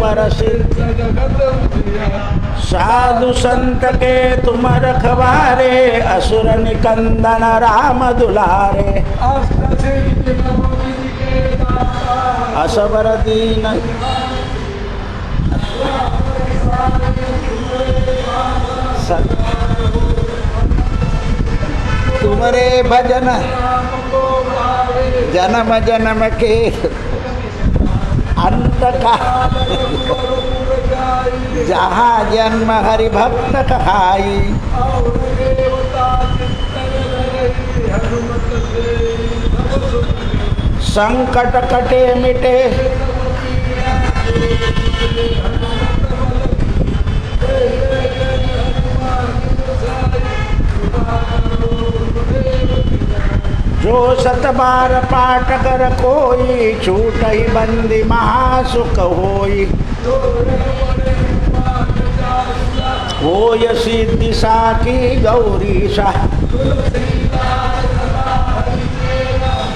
परसी साधु संत के तुम रखवारे असुर निकंदन राम दुलारे असबर दीन तुमरे भजन जन्म जन्म के अंत का जहाँ जन्म हरि भक्त कहाई संकट कटे मिटे जो सत बार पाठ कर कोई छूट ही बंदी महासुख होई होय सिद्धि साकी गौरीशा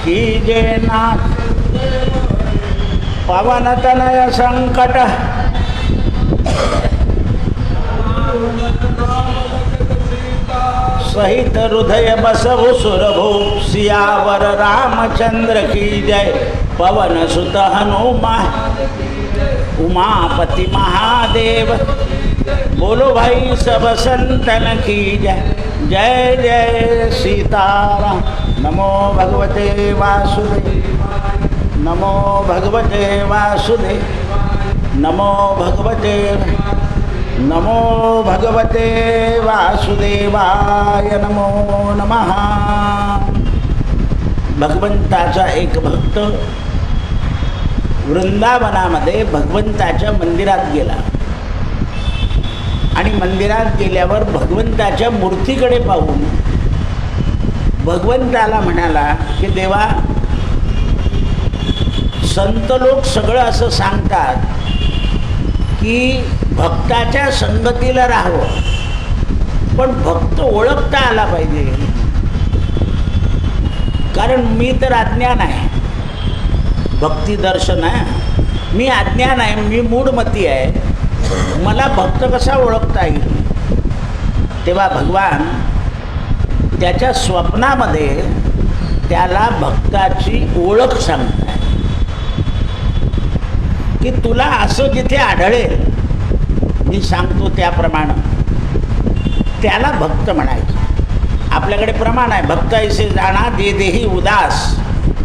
कीजे नाथ पवन तनय संकट सहित हृदय बसहु सुरभु सियावर रामचंद्र की जय पवन सुत हनुमान उमापति महादेव बोलो भाई सब संतन की जय जय जय सीताराम नमो भगवते वासुदेव नमो भगवते वासुदेव नमो भगवते नमो भगवते वासुदेवाय नमो नमः। भगवंताचा एक भक्त वृंदावनामध्ये भगवंताच्या मंदिरात गेला आणि मंदिरात गेल्यावर भगवंताच्या मूर्तीकडे पाहून भगवंताला म्हणाला की देवा, संत लोक सगळं असं सांगतात की भक्ताच्या संगतीला राहावं, पण भक्त ओळखता आला पाहिजे, कारण मी तर अज्ञान आहे, भक्ती दर्शन आहे, मी अज्ञान आहे, मी मूढमती आहे, मला भक्त कसा ओळखता येईल. तेव्हा भगवान त्याच्या स्वप्नामध्ये त्याला भक्ताची ओळख सांगताय की तुला असं जिथे आढळेल मी सांगतो त्याप्रमाणे त्याला भक्त म्हणायचं. आपल्याकडे प्रमाण आहे, भक्त ऐसे जाणा दे देही उदास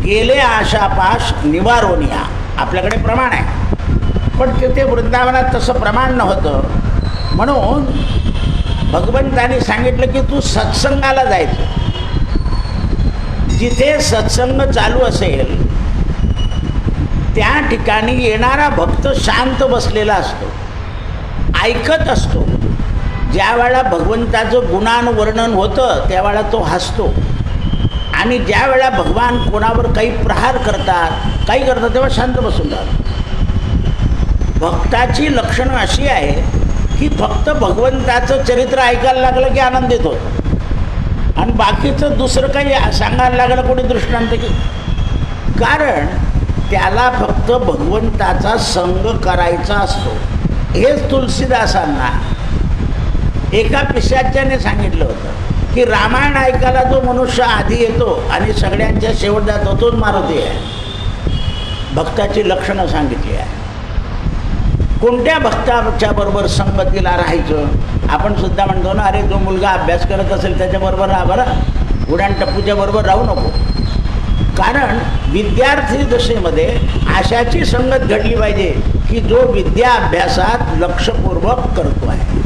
गेले आशापाश निवारोनिया, आपल्याकडे प्रमाण आहे. पण तिथे वृंदावनात तसं प्रमाण नव्हतं, म्हणून भगवंताने सांगितलं की तू सत्संगाला जायचं. जिथे सत्संग चालू असेल त्या ठिकाणी येणारा भक्त शांत बसलेला असतो, ऐकत असतो. ज्या वेळा भगवंताचं गुणानुवर्णन होतं त्यावेळा तो हसतो, आणि ज्या वेळा भगवान कोणावर काही प्रहार करतात, काही करतात, तेव्हा शांत बसून राहतो. भक्ताची लक्षणं अशी आहे की फक्त भगवंताचं चरित्र ऐकायला लागलं की आनंदित होतं, आणि बाकीचं दुसरं काही सांगायला लागलं कोणी दृष्टांत की, कारण त्याला फक्त भगवंताचा संग करायचा असतो. हेच तुलसीदासांना एका पिशाच्याने सांगितलं होतं की रामायण ऐकायला जो मनुष्य आधी येतो आणि सगळ्यांच्या शेवट जातो तोच मारुती आहे. भक्ताची लक्षणं सांगितली आहे. कोणत्या भक्ताच्या बरोबर संगतीला राहायचं. आपण सुद्धा म्हणतो ना, अरे जो मुलगा अभ्यास करत असेल त्याच्याबरोबर राहा बरं, उड्डाणटप्पूच्या बरोबर राहू नको. कारण विद्यार्थी दशेमध्ये अशाची संगत घडली पाहिजे की जो विद्या अभ्यासात लक्षपूर्वक करतो आहे.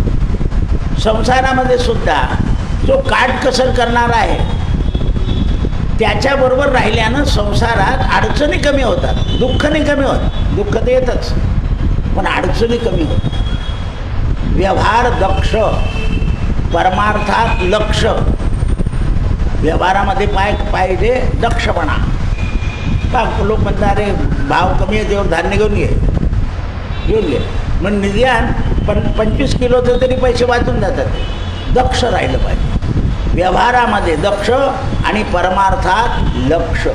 संसारामध्ये सुद्धा जो काटकसर करणारा आहे त्याच्याबरोबर राहिल्यानं संसारात अडचणी कमी होतात, दुःख नाही कमी होत. दुःख तर येतच, पण अडचणी कमी होतात. व्यवहार दक्ष, परमार्थात लक्ष. व्यवहारामध्ये पाहिजे दक्षपणा. लोक म्हणतात अरे भाव कमी आहे तेव्हा धान्य घेऊन घे, मग निदान 25 किलोचं तरी पैसे वाचून जातात. दक्ष राहिलं पाहिजे. व्यवहारामध्ये दक्ष आणि परमार्थात लक्ष,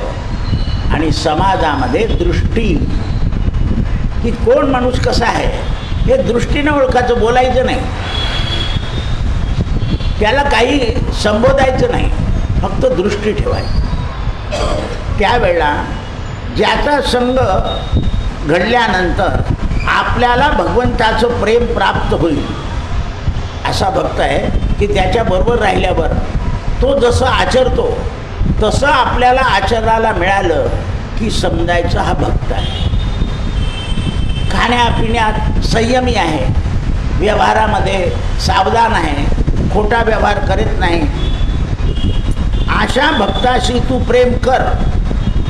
आणि समाजामध्ये दृष्टी. की कोण माणूस कसा आहे हे दृष्टीनं ओळखायचं, बोलायचं नाही, त्याला काही संबोधायचं नाही, फक्त दृष्टी ठेवायची. त्यावेळेला ज्याचा संग घडल्यानंतर आपल्याला भगवंताचं प्रेम प्राप्त होईल असा भक्त आहे की त्याच्याबरोबर राहिल्यावर तो जसं आचरतो तसं आपल्याला आचरणाला मिळालं की समजायचं हा भक्त आहे. खाण्यापिण्यात संयमी आहे, व्यवहारामध्ये सावधान आहे, खोटा व्यवहार करीत नाही. अशा भक्ताशी तू प्रेम कर.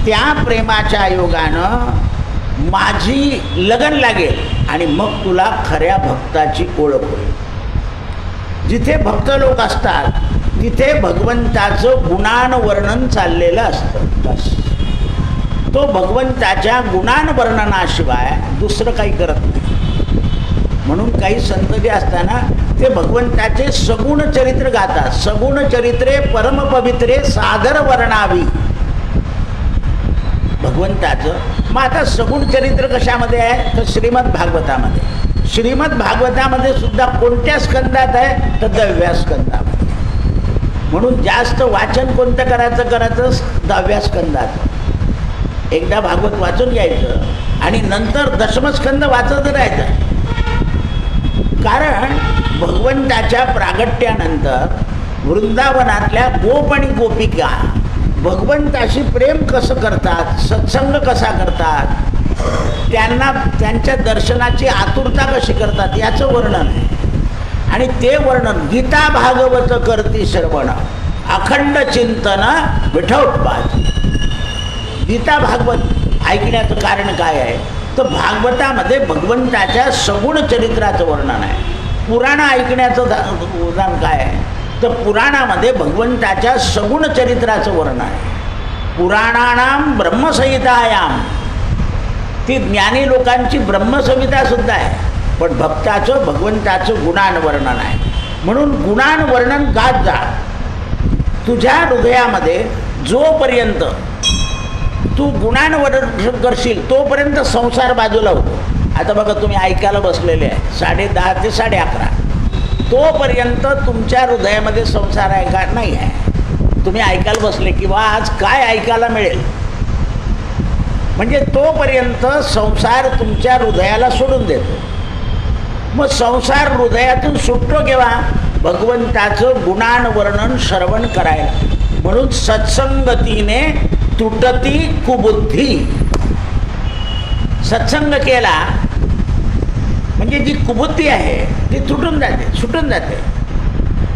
त्या प्रेमाच्या योगानं माझी लगन लागेल आणि मग तुला खऱ्या भक्ताची ओळख होईल. जिथे भक्त लोक असतात तिथे भगवंताचं गुणांवर्णन चाललेलं असतं. बस तो भगवंताच्या गुणांवर्णनाशिवाय दुसरं काही करत नाही. म्हणून काही संत जे असताना ते भगवंताचे सगुण चरित्र गातात. सगुण चरित्रे परमपवित्रे सादर वर्णावी. भगवंताचं मग आता सगुण चरित्र कशामध्ये आहे तर श्रीमद भागवतामध्ये. श्रीमद भागवतामध्ये सुद्धा कोणत्या स्कंदात आहे तर 10व्या स्कंदामध्ये. म्हणून जास्त वाचन कोणतं करायचं 10व्या स्कंदात. एकदा भागवत वाचून घ्यायचं आणि नंतर दशमस्कंद वाचत राहायचं. कारण भगवंताच्या प्रागट्यानंतर वृंदावनातल्या गोप आणि गोपिका भगवंताशी प्रेम कसं करतात, सत्संग कसा करतात, त्यांना त्यांच्या दर्शनाची आतुरता कशी करतात याचं वर्णन आहे. आणि ते वर्णन गीता भागवत करती श्रवण अखंड चिंतन विठोत्पाद. गीता भागवत ऐकण्याचं कारण काय आहे तर भागवतामध्ये भगवंताच्या सगुण चरित्राचं वर्णन आहे. पुराण ऐकण्याचं उदाहरण काय आहे तर पुराणामध्ये भगवंताच्या सगुण चरित्राचं वर्णन आहे. पुराणानाम ब्रह्मसंहितायाम ती ज्ञानी लोकांची ब्रह्मसंहिता सुद्धा आहे. पण भक्ताचं भगवंताचं गुणांवर्णन आहे. म्हणून गुणांवर्णन गात जा. तुझ्या हृदयामध्ये जोपर्यंत तू गुणांवर्णन करशील तोपर्यंत संसार बाजूला होतो. आता बघा तुम्ही ऐकायला बसलेले आहे 10:30 ते 11:30. तोपर्यंत तुमच्या हृदयामध्ये संसार ऐका नाही आहे. तुम्ही ऐकायला बसले किंवा आज काय ऐकायला मिळेल म्हणजे तोपर्यंत संसार तुमच्या हृदयाला सोडून देतो. मग संसार हृदयातून सुटतो केव्हा भगवंताचं गुणांवर्णन श्रवण करायला. म्हणून सत्संगतीने तुटती कुबुद्धी. सत्संग केला म्हणजे जी कुबुद्धी आहे ती तुटून जाते, सुटून जाते.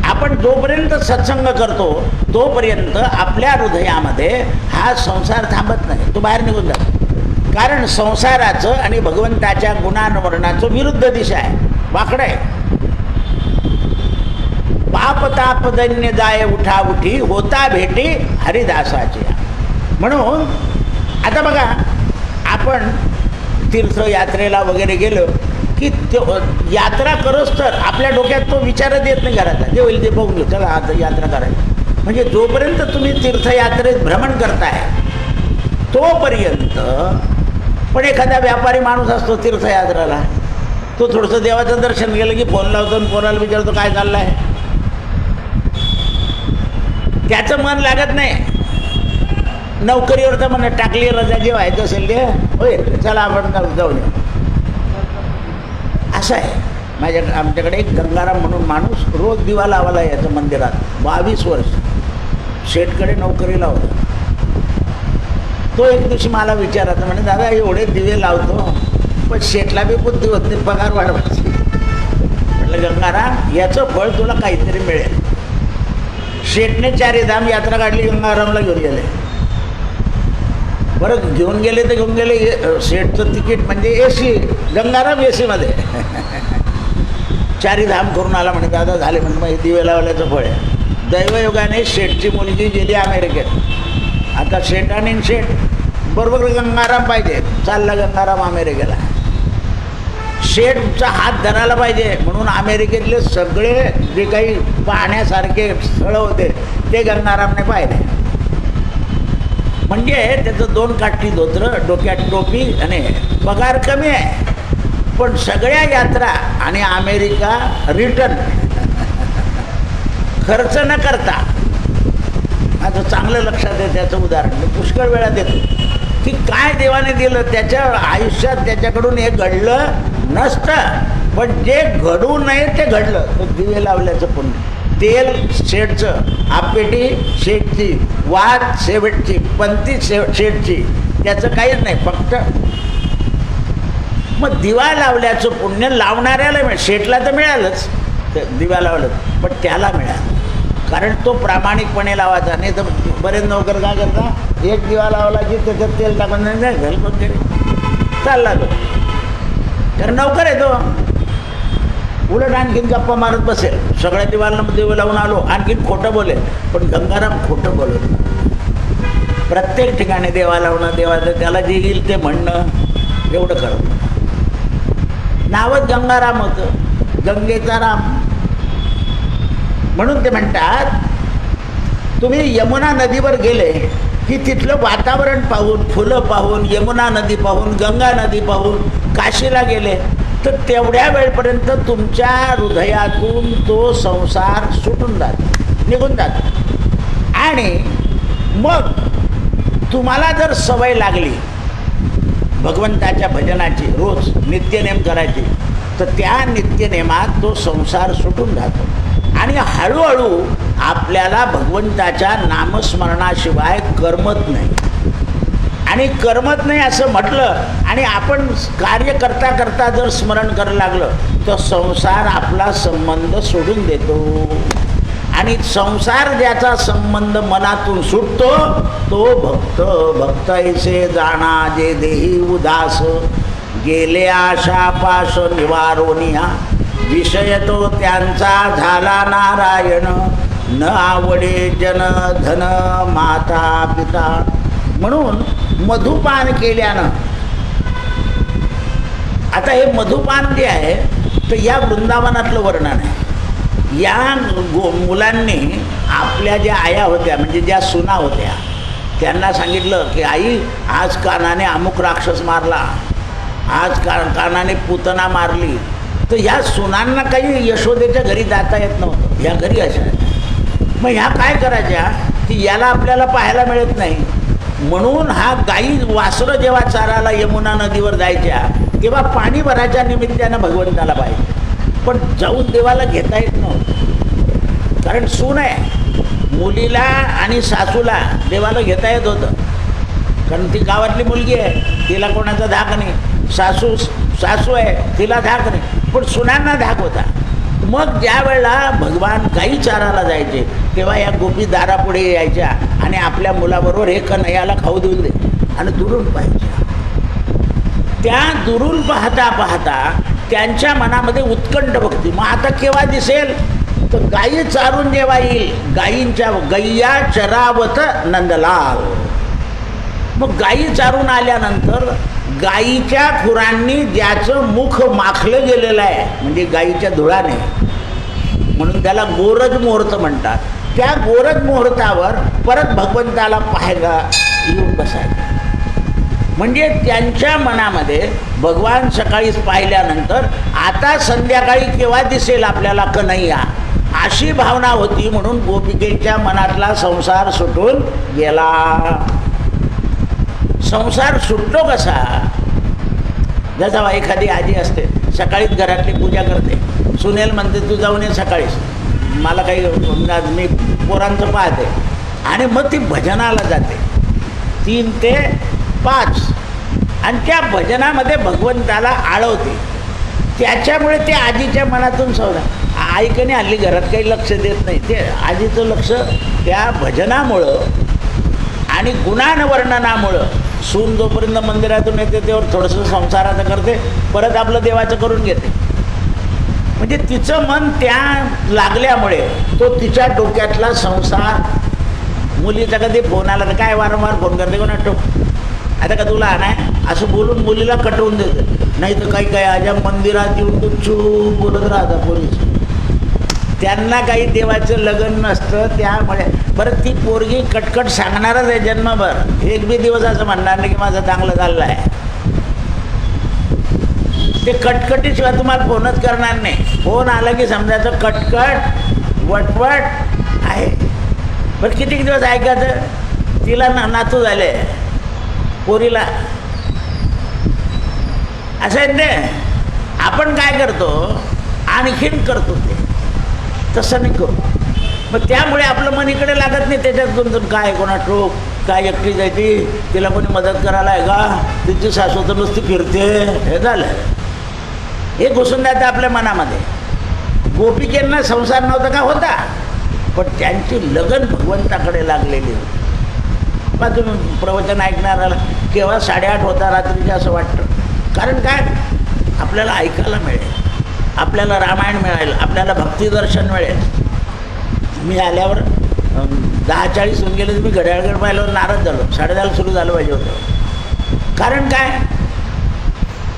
आपण जोपर्यंत सत्संग करतो तोपर्यंत आपल्या हृदयामध्ये हा संसार थांबत नाही, तो बाहेर निघून जातो. कारण संसाराचं आणि भगवंताच्या गुणांवर्णाचं विरुद्ध दिशा आहे, वाकडं आहे. पाप ताप दैन्य जाय उठा उठी होता भेटी हरिदासाची. म्हणून आता बघा आपण तीर्थयात्रेला वगैरे गेलो की यात्रा करस तर आपल्या डोक्यात तो विचारच येत नाही घराचा, जे होईल ते बघून घेऊ, चला आता यात्रा करायची. म्हणजे जोपर्यंत तुम्ही तीर्थयात्रेत भ्रमण करताय तोपर्यंत. पण एखादा व्यापारी माणूस असतो तीर्थयात्रेला, तो थोडंसं देवाचं दर्शन गेलं की फोन लावतो आणि पोराला विचारतो काय चाललं आहे. त्याचं मन लागत नाही. नोकरीवर तर म्हणत टाकली रजा जे व्हायचं असेल ते होय चला आपण जाऊन येऊ. असं आहे. आमच्याकडे एक गंगाराम म्हणून माणूस रोज दिवा लावायला यायचं मंदिरात 22 वर्ष. शेठकडे नोकरीला होता. तो एक दिवशी मला विचारायचा म्हणे दादा एवढे दिवे लावतो पण शेठला बी बुद्धी होत नाही, पगार वाढवायची. म्हटलं गंगाराम याचं फळ तुला काहीतरी मिळेल. शेठने 4 धाम यात्रा काढली, गंगारामला घेऊन गेले. बरं घेऊन गेले तर घेऊन गेले. शेठचं तिकीट म्हणजे AC, गंगाराम AC मध्ये 4 धाम करून आला. म्हणे दादा झाले म्हणजे मग दिवे लावल्याचं फळ आहे. दैवयोगाने शेठची मुलगी गेली अमेरिकेत. आता शेठ आणि शेठ बरोबर गंगाराम पाहिजे. चालला गंगाराम अमेरिकेला. शेठचा हात धरायला पाहिजे म्हणून अमेरिकेतले सगळे जे काही पाहण्यासारखे स्थळं होते ते गंगारामने पाहिले. म्हणजे त्याचं 2 काठी धोत्र, डोक्यात टोपी आणि पगार कमी आहे, पण सगळ्या यात्रा आणि अमेरिका रिटर्न खर्च न करता. माझं चांगलं लक्षात आहे त्याचं उदाहरण मी पुष्कळ वेळा देतो की काय देवाने दिलं. त्याच्या आयुष्यात त्याच्याकडून हे घडलं नसतं, पण जे घडू नये ते घडलं. तर दिवे लावल्याचं पुण्य, तेल शेठचं, आपेटी शेठची, वाद शेवटची, पंती शेठची, त्याचं काहीच नाही. फक्त मग दिवा लावल्याचं पुण्य लावणाऱ्याला शेठला तर मिळालंच, दिवा लावलं, पण त्याला मिळालं कारण तो प्रामाणिकपणे लावायचा. नाही तर बरेच नोकर काय करता, एक दिवा लावला की त्याच्यात तेल टाकून नाही घालून चालला तो, कारण नोकर आहे तो. उलट आणखीन गप्पा मारत बसेल, सगळ्या दिवाला दिवे लावून आलो, आणखीन खोटं बोलेल. पण गंगाराम खोटं बोलत, प्रत्येक ठिकाणी देवा लावणं, देवाचं त्याला जे येईल ते म्हणणं, एवढं करत. नावच गंगाराम होतं, गंगेचा राम. म्हणून ते म्हणतात तुम्ही यमुना नदीवर गेले की तिथलं वातावरण पाहून, फुलं पाहून, यमुना नदी पाहून, गंगा नदी पाहून काशीला गेले तर तेवढ्या वेळपर्यंत तुमच्या हृदयातून तो संसार सुटून जातो, निघून जातो. आणि मग तुम्हाला जर सवय लागली भगवंताच्या भजनाची, रोज नित्यनेम करायची, तर त्या नित्यनेमात तो संसार सुटून जातो. आणि हळूहळू आपल्याला भगवंताच्या नामस्मरणाशिवाय करमत नाही. आणि करमत नाही असं म्हटलं आणि आपण कार्य करता करता जर स्मरण करायला लागलं तर संसार आपला संबंध सोडून देतो. आणि संसार ज्याचा संबंध मनातून सुटतो तो भक्त. भक्त ऐसे जाणा जे देही उदास, गेले आशा पाश निवारोनिया, विषय तो त्यांचा झाला नारायण, न आवडे जन धन माता पिता. म्हणून मधुपान केल्यानं, आता हे मधुपान जे आहे तर या वृंदावनातलं वर्णन आहे. या मुलांनी आपल्या ज्या आया होत्या म्हणजे ज्या सुना होत्या त्यांना सांगितलं की आई आज कानाने अमुक राक्षस मारला, आज कानाने पुतना मारली. तर ह्या सुनांना काही यशोदेच्या घरी जाता येत नव्हतं, ह्या घरी अशा. मग ह्या काय करायच्या की याला आपल्याला पाहायला मिळत नाही, म्हणून हा गाई वासरं जेव्हा चाराला यमुना नदीवर जायच्या तेव्हा पाणी भरायच्या निमित्तानं भगवंताला पाहिजे, पण जाऊन देवाला घेता येत नव्हतं कारण सून आहे. मुलीला आणि सासूला देवाला घेता येत होतं कारण ती गावातली मुलगी आहे, तिला कोणाचा धाक नाही. सासू आहे, तिला धाक नाही, पण सुनांना धाक होता. मग ज्या वेळेला भगवान गाई चाराला जायचे तेव्हा या गोपी दारापुढे यायच्या आणि आपल्या मुलाबरोबर हे कन्हैयाला खाऊ देऊन दे आणि दुरून पाहायच्या. त्या दुरून पाहता पाहता त्यांच्या मनामध्ये उत्कंठ भक्ती. मग आता केव्हा दिसेल तर गायी चारून जेव्हा येईल, गायींच्या गैया चरावत नंदलाल. मग गायी चारून आल्यानंतर गायीच्या खुरांनी ज्याचं मुख माखलं गेलेलं आहे म्हणजे गायीच्या धुळाने, म्हणून त्याला गोरज मुहूर्त म्हणतात. त्या गोरज मुहूर्तावर परत भगवंताला पाहायला येऊन बसायचं. म्हणजे त्यांच्या मनामध्ये भगवान सकाळीच पाहिल्यानंतर आता संध्याकाळी केव्हा दिसेल आपल्याला कन्हैया, अशी भावना होती. म्हणून गोपिकेच्या मनातला संसार सुटून गेला. संसार सुटतो कसा? जसा एखादी आजी असते सकाळीच घरातली पूजा करते, सुनेल म्हणते तू जाऊन ये सकाळीच, मला काही मी पोरांचं पाहते, आणि मग ती भजनाला जाते 3 ते 5 आणि त्या भजनामध्ये भगवंताला आळवते. त्याच्यामुळे ते आजीच्या मनातून सवला. आईकडे हल्ली घरात काही लक्ष देत नाही, ते आजीचं लक्ष त्या भजनामुळं आणि गुणानवर्णनामुळं. सून जोपर्यंत मंदिरातून येते तेव्हा थोडंसं संसाराचं करते, परत आपलं देवाचं करून घेते. म्हणजे तिचं मन त्या लागल्यामुळे तो तिच्या डोक्यातला संसार. मुलीचा कधी फोन आला तर काय वारंवार फोन करते कोणा टोक, आता का तुला नाही असं बोलून मुलीला कटवून देते. नाही तर काही काय आजा मंदिरात येऊन तू चूप बोलत राहता पोलीस. त्यांना काही देवाचं लगन नसतं. त्यामुळे बरं ती पोरगी कटकट सांगणारच आहे जन्मभर, एक बी दिवस असं म्हणणार नाही की माझं चांगलं चाललं आहे. ते कटकटीशिवाय तुम्हाला फोनच करणार नाही. फोन आला की समजायचं कटकट वटवट आहे. बरं किती दिवस ऐकायचं? तिला नातू झाले, पोरीला असं आहे ना. आपण काय करतो, आणखीन करतो ते, तसं नाही करू. मग त्यामुळे आपलं मन इकडे लागत नाही. त्याच्यात गुंतून काय कोणा ठोक काय एकटी जायची, तिला कोणी मदत करायला आहे का, तिची सासू तर नुसती फिरते, हे झालं. हे घुसून जातं आपल्या मनामध्ये. गोपिकेंना संसार नव्हता का? होता, पण त्यांची लगन भगवंताकडे लागलेली होती. मग तुम्ही प्रवचन ऐकणाराला केव्हा 8:30 होता रात्रीचे असं वाटतं. कारण काय, आपल्याला ऐकायला मिळेल, आपल्याला रामायण मिळेल, आपल्याला भक्तिदर्शन मिळेल. मी आल्यावर 10:40 होऊन गेले, मी घड्याळकडे पाहिल्यावर नाराज झालो. 10:30 सुरू झालं पाहिजे होतं. कारण काय,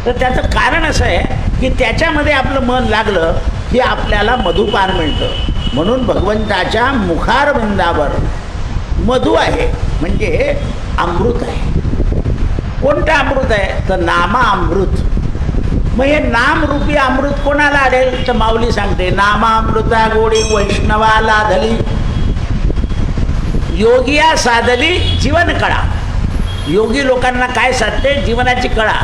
तर त्याचं कारण असं आहे की त्याच्यामध्ये आपलं मन लागलं की आपल्याला मधुपान मिळतं. म्हणून भगवंताच्या मुखारविंदावर मधु आहे, म्हणजे अमृत आहे. कोणतं अमृत आहे? तर नामामृत. मग हे नामरूपी अमृत कोणाला आढळेल? तर माऊली सांगते, नामामृता गोडी वैष्णवा लाधली, योगिया साधली जीवन कळा. योगी लोकांना काय साधते? जीवनाची कळा.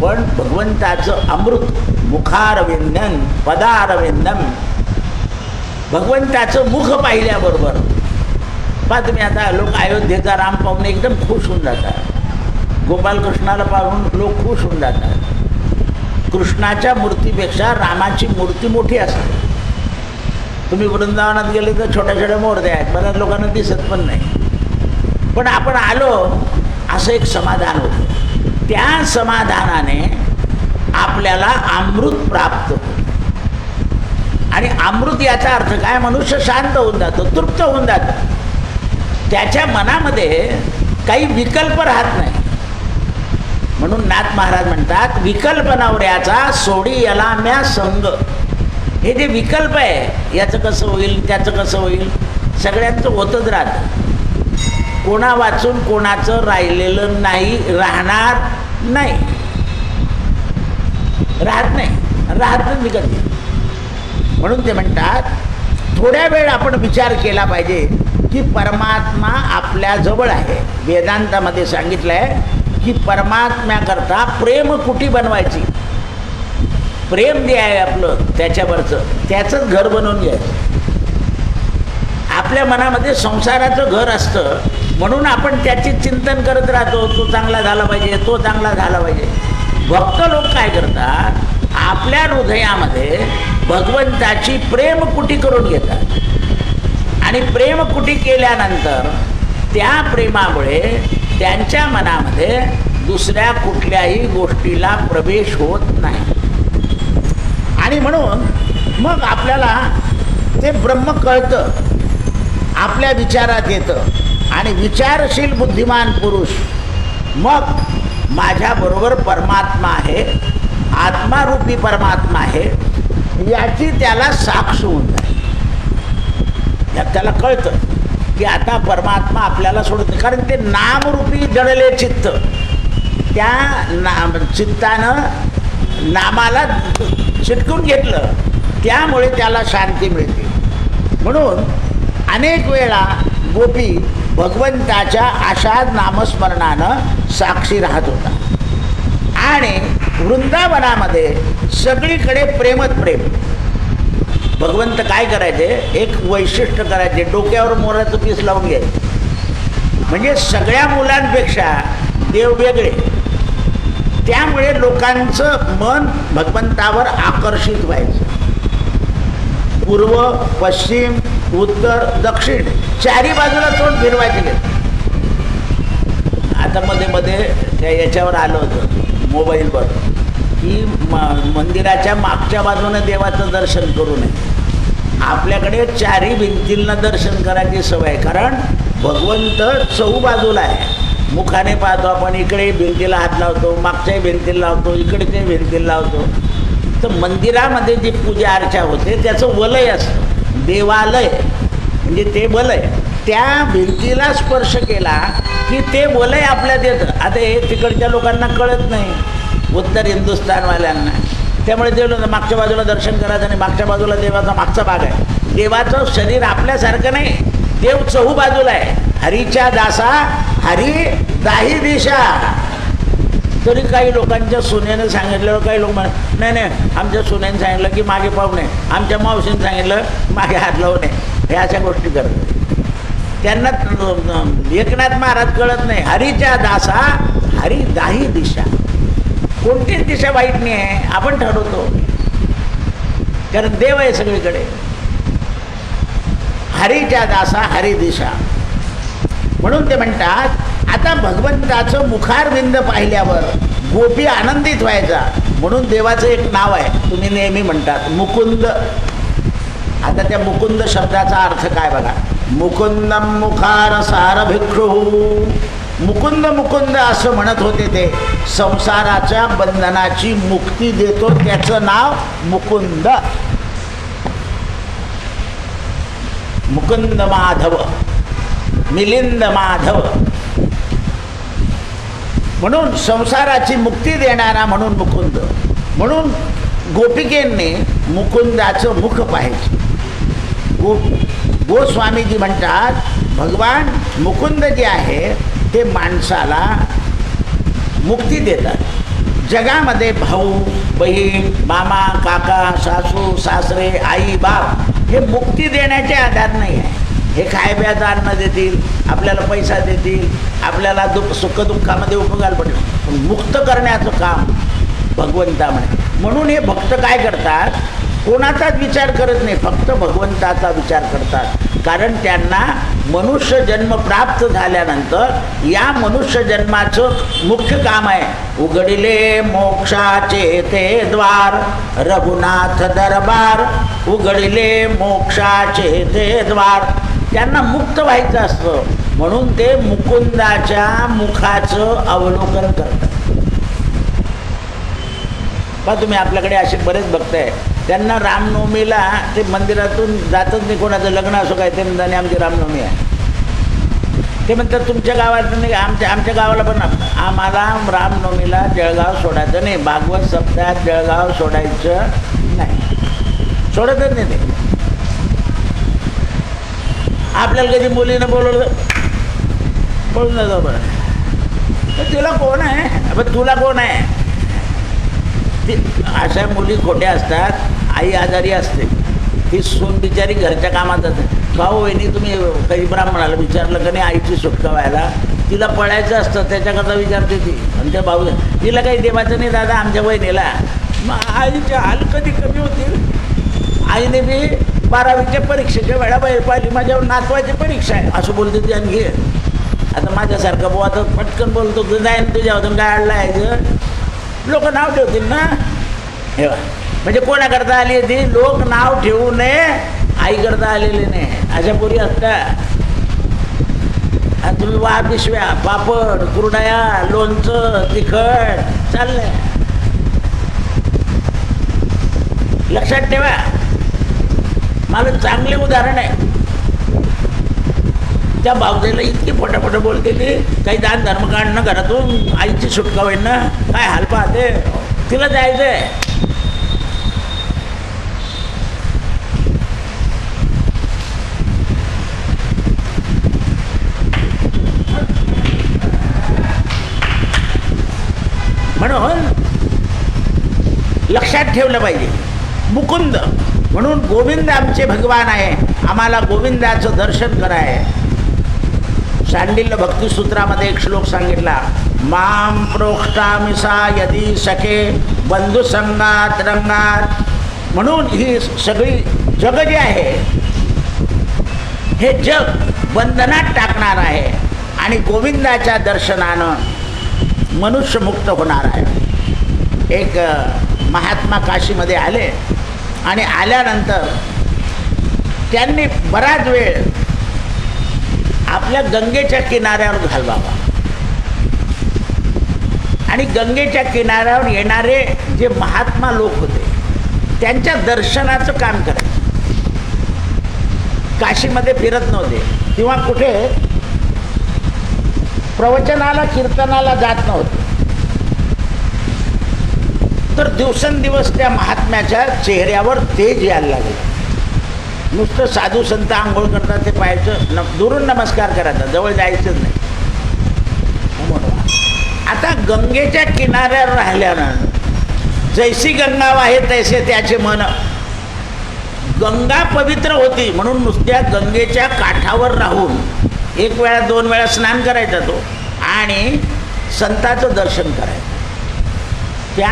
पण भगवंताचं अमृत मुखारविंदन पदारविंदम, भगवंताचं मुख पाहिल्याबरोबर पहा तुम्ही. आता लोक अयोध्येचा राम पाहून एकदम खुश होऊन जातात, गोपालकृष्णाला पाहून लोक खुश होऊन जातात. कृष्णाच्या मूर्तीपेक्षा रामाची मूर्ती मोठी असते. तुम्ही वृंदावनात गेले तर छोट्या छोट्या मूर्त्या आहेत, बऱ्याच लोकांना दिसत पण नाही. पण आपण आलो असं एक समाधान होतं. त्या समाधानाने आपल्याला अमृत प्राप्त होतं. आणि अमृत याचा अर्थ काय? मनुष्य शांत होऊन जातो, तृप्त होऊन जातो. त्याच्या मनामध्ये काही विकल्प राहत नाही. म्हणून नाथ महाराज म्हणतात, विकल्प नवऱ्याचा सोडी याला म्या संग. हे जे विकल्प आहे, याचं कसं होईल, त्याचं कसं होईल, सगळ्यांचं होतच राहतं. कोणा वाचून कोणाचं राहिलेलं नाही, राहणार नाही, राहत नाही, राहतच मी कधी. म्हणून ते म्हणतात, थोड्या वेळ आपण विचार केला पाहिजे की परमात्मा आपल्या जवळ आहे. वेदांतामध्ये सांगितलं आहे की परमात्म्याकरता प्रेम कुटी बनवायची. प्रेम जे आहे आपलं त्याच्यावरचं, त्याचंच घर बनवून घ्यायचं. आपल्या मनामध्ये संसाराचं घर असतं, म्हणून आपण त्याचे चिंतन करत राहतो. तो चांगला झाला पाहिजे, तो चांगला झाला पाहिजे. भक्त लोक काय करतात, आपल्या हृदयामध्ये भगवंताची प्रेमकुटी करून घेतात. आणि प्रेमकुटी केल्यानंतर त्या प्रेमामुळे त्यांच्या मनामध्ये दुसऱ्या कुठल्याही गोष्टीला प्रवेश होत नाही. आणि म्हणून मग आपल्याला ते ब्रह्म कळतं, आपल्या विचारात येतं. आणि विचारशील बुद्धिमान पुरुष मग माझ्याबरोबर परमात्मा आहे, आत्मारूपी परमात्मा आहे, याची त्याला साक्ष होऊन जाईल. त्याला कळतं की आता परमात्मा आपल्याला सोडत नाही. कारण ते नामरूपी जडले चित्त, त्या चित्तानं नामाला चिटकून घेतलं, त्यामुळे त्याला शांती मिळते. म्हणून अनेक वेळा गोपी भगवंताच्या आषाढ नामस्मरणानं साक्षी राहत होता. आणि वृंदावनामध्ये सगळीकडे प्रेमच प्रेम. भगवंत काय करायचे, एक वैशिष्ट्य करायचे, डोक्यावर मोराचं पीस लावून घ्यायचे. म्हणजे सगळ्या मुलांपेक्षा देव वेगळे. त्यामुळे लोकांचं मन भगवंतावर आकर्षित व्हायचं. पूर्व, पश्चिम, उत्तर, दक्षिण चारी बाजूला तोंड फिरवायचे. आता मध्ये मध्ये त्या याच्यावर आलं होतं मोबाईलवर की मंदिराच्या मागच्या बाजूने देवाचं दर्शन करू नये. आपल्याकडे चारी भिंतींना दर्शन करायची सवय, कारण भगवंत चहूबाजूला आहे. मुखाने पाहतो आपण, इकडे भिंतीला हात लावतो, मागच्याही भिंतीला लावतो, इकडे भिंतीला लावतो. तर मंदिरामध्ये जी पूजा अर्चा होते त्याचं वलय असतं, देवालय म्हणजे ते वलय, त्या भिंतीला स्पर्श केला की ते वलय आपल्यात येतं. आता हे तिकडच्या लोकांना कळत नाही, उत्तर हिंदुस्थानवाल्यांना. त्यामुळे ते मागच्या बाजूला दर्शन करायचं आणि मागच्या बाजूला देवाचा मागचा भाग आहे. देवाचं शरीर आपल्यासारखं नाही, देव चहू बाजूला आहे. हरीच्या दासा हरी दाही दिशा. तरी काही लोकांच्या सुनेनं सांगितल्यावर काही लोक नाही नाही, आमच्या सुनेनं सांगितलं की मागे पाहू नये, आमच्या मावशीनं सांगितलं मागे हात लावू नये, हे अशा गोष्टी करतात. त्यांना एकनाथ महाराज कळत नाही. हरीच्या दासा हरी दाही दिशा. कोणतीच दिशा वाईट नाही आहे, आपण ठरवतो, कारण देव आहे सगळीकडे. हरीच्या दासा हरी दिशा. म्हणून ते म्हणतात आता भगवंताचं मुखारविंद पाहिल्यावर गोपी आनंदित व्हायचा. म्हणून देवाचं एक नाव आहे, तुम्ही नेहमी म्हणतात मुकुंद. आता त्या मुकुंद शब्दाचा अर्थ काय बघा. मुकुंदम मुखार सार भिक्षु. मुकुंद मुकुंद असं म्हणत होते ते, संसाराच्या बंधनाची मुक्ती देतो त्याचं नाव मुकुंद. मुकुंद माधव, मिलिंद माधव. म्हणून संसाराची मुक्ती देणारा म्हणून मुकुंद. म्हणून गोपिकेंनी मुकुंदाचं मुख पाहायचे. गोस्वामीजी म्हणतात भगवान मुकुंद जे आहे ते माणसाला मुक्ती देतात. जगामध्ये भाऊ बहीण मामा काका सासू सासरे आई बाप हे मुक्ती देण्याचे आधार नाही आहे. हे खायप्याचं अन्न देतील, आपल्याला पैसा देतील, आपल्याला सुखदुःखामध्ये उपयोगाला पडेल, पण मुक्त करण्याचं काम भगवंता म्हणे. म्हणून हे भक्त काय करतात, कोणाचाच विचार करत नाही, फक्त भगवंताचा विचार करतात. कारण त्यांना मनुष्य जन्म प्राप्त झाल्यानंतर या मनुष्य जन्माचं मुख्य काम आहे, उघडिले मोक्षाचे ते द्वार रघुनाथ दरबार. उघडिले मोक्षाचे ते द्वार. त्यांना मुक्त व्हायचं असतं, म्हणून ते मुकुंदाच्या मुखाचं अवलोकन करतात. बा तुम्ही आपल्याकडे असे बरेच बघताय, त्यांना रामनवमीला ते मंदिरातून जातच नाही, कोणाचं लग्न असो काय ते निदाने आमची रामनवमी आहे. ते म्हणतात तुमच्या गावात नाही, आमच्या गावाला पण आम्हाला रामनवमीला जळगाव सोडायचं नाही, भागवत सप्ताहात जळगाव सोडायचं नाही, सोडतच नाही ते. आपल्याला कधी मुलीनं बोलवलं बोलून जातो बरं, तर तुला कोण आहे, पण तुला कोण आहे. ती अशा मुली खोट्या असतात. आई आजारी असते, ती सून बिचारी घरच्या कामात जाते. का हो वहिनी तुम्ही काही ब्राह्मणाला विचारलं का नाही आईची सुटका व्हायला, तिला पळायचं असतं त्याच्याकरता विचारते ती. आणि त्या भाऊ तिला काही देवाचं नाही दादा आमच्या वहिनीला. मग आईचे हाल कधी कमी होतील. आईने मी 12वीच्या परीक्षेच्या वेळा बाहेर पाहिली, माझ्यावर नातवाची परीक्षा आहे असं बोलते ती. आणि घे आता माझ्यासारखा बुवा तर पटकन बोलतो की जाईन तुझ्यावरून काय अडलं आहे, लोक नाव ठेवतील ना. हे म्हणजे कोणाकरता आली ती, लोक नाव ठेवू नये आईकरता आलेले नाही. अशा पोरी असतात. आणि तुम्ही वा पिशव्या पापड कुरडया लोणचं तिखट चाललंय. लक्षात ठेवा, मला चांगले उदाहरण आहे. त्या भावजेला इतकी फटाफट बोलते ती, काही दान धर्म काढणं घरातून, आईची सुटका होईल ना, काय हाल पाहते, तिला जायचं आहे. म्हणून लक्षात ठेवलं पाहिजे मुकुंद. म्हणून गोविंद आमचे भगवान आहे, आम्हाला गोविंदाचं दर्शन कराय. शांडिल्य भक्तिसूत्रामध्ये एक श्लोक सांगितला, माम प्रोक्षामिसा यदी सखे बंधुसंगात रंगात. म्हणून ही सगळी जग जे आहे हे जग बंधनात टाकणार आहे आणि गोविंदाच्या दर्शनानं मनुष्य मुक्त होणार आहे. एक महात्मा काशीमध्ये आले आणि आल्यानंतर त्यांनी बराच वेळ आपल्या गंगेच्या किनाऱ्यावर घालवावा आणि गंगेच्या किनाऱ्यावर येणारे जे महात्मा लोक होते त्यांच्या दर्शनाचं काम करायचं. काशीमध्ये फिरत नव्हते किंवा कुठे प्रवचनाला कीर्तनाला जात नव्हते. तर दिवसेंदिवस त्या महात्म्याच्या चेहऱ्यावर तेज यायला लागलं. नुसतं साधू संत आंघोळ करतात ते पाहायचं, दुरून नमस्कार करायचा, जवळ जायचंच नाही. आता गंगेच्या किनाऱ्यावर राहिल्यानं जैसी गंगा वाहे तैसे त्याचे मन. गंगा पवित्र होती म्हणून नुसत्या गंगेच्या काठावर राहून 1 वेळा 2 वेळा स्नान करायचा तो आणि संताचं दर्शन करायचं. त्या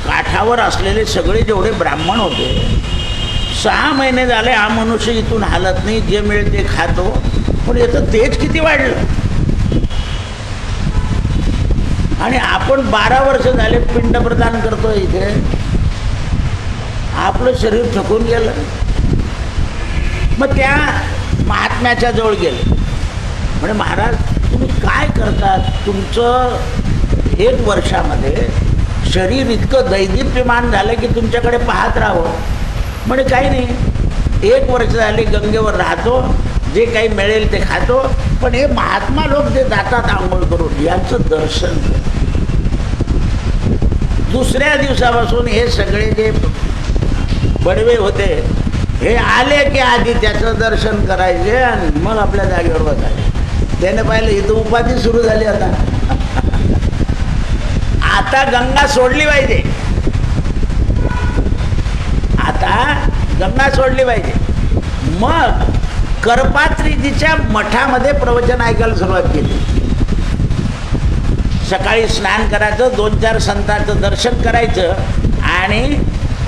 काठावर असलेले सगळे जेवढे ब्राह्मण होते, 6 महिने झाले हा मनुष्य इथून हालत नाही, जे मिळेल ते खातो, पण याचं तेज किती वाढलं. आणि आपण 12 वर्ष झाले पिंडप्रदान करतो इथे, आपलं शरीर थकून गेलं. मग त्या महात्म्याच्या जवळ गेले, म्हणजे महाराज तुम्ही काय करतात, तुमचं 1 वर्षामध्ये शरीर इतकं दैदिप्यमान झालं की तुमच्याकडे पाहत राहावं. म्हणजे काही नाही, 1 वर्ष झाले गंगेवर राहतो, जे काही मिळेल ते खातो, पण हे महात्मा लोक जे जातात आंघोळ करून यांचं दर्शन. दुसऱ्या दिवसापासून हे सगळे जे बडवे होते हे आले की आधी त्याचं दर्शन करायचे आणि मग आपल्या जागेवर बसायचे. त्याने पाहिलं इथं उपाधी सुरू झाली. आता गंगा सोडली पाहिजे, आता गंगा सोडली पाहिजे. मग करपात्रीजीच्या मठामध्ये प्रवचन ऐकायला सुरुवात केली. सकाळी स्नान करायचं, 2-4 संतांचं दर्शन करायचं आणि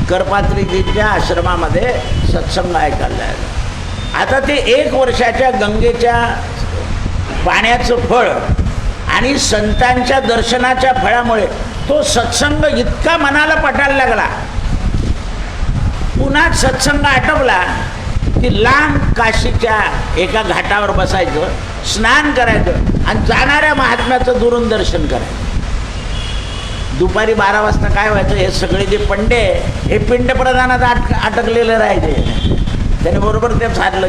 करपात्रीजीच्या आश्रमामध्ये सत्संग ऐकायला जायचं. आता ते 1 वर्षाच्या गंगेच्या पाण्याचं फळ आणि संतांच्या दर्शनाच्या फळामुळे तो सत्संग इतका मनाला पटायला लागला. पुन्हा सत्संग आटोपला की लांब काशीच्या एका घाटावर बसायचं, स्नान करायचं आणि जाणाऱ्या महात्म्याचं दुरून दर्शन करायचं. दुपारी 12 वाजता काय व्हायचं, हे सगळे जे पंडे हे पिंडप्रदानात अटकलेले राहायचे. त्याने बरोबर ते साधलं,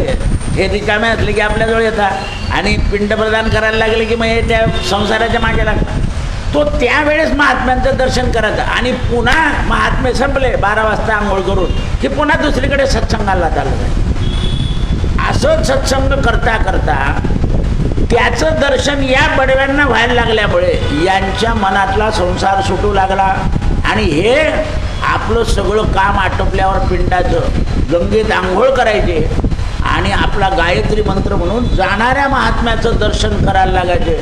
हे रिकामे असले की आपल्याजवळ येतात आणि पिंडप्रदान करायला लागले की मग हे त्या संसाराच्या मागे लागतात. तो त्यावेळेस महात्म्यांचं दर्शन करायचं आणि पुन्हा महात्मे संपले 12 वाजता आंघोळ करून की पुन्हा दुसरीकडे सत्संगाला चाललं. असं सत्संग करता करता त्याचं दर्शन या बडव्यांना व्हायला लागल्यामुळे यांच्या मनातला संसार सुटू लागला आणि हे आपलं सगळं काम आटोपल्यावर पिंडाचं गंगेत आंघोळ करायचे आणि आपला गायत्री मंत्र म्हणून जाणाऱ्या महात्म्याचं दर्शन करायला लागायचे.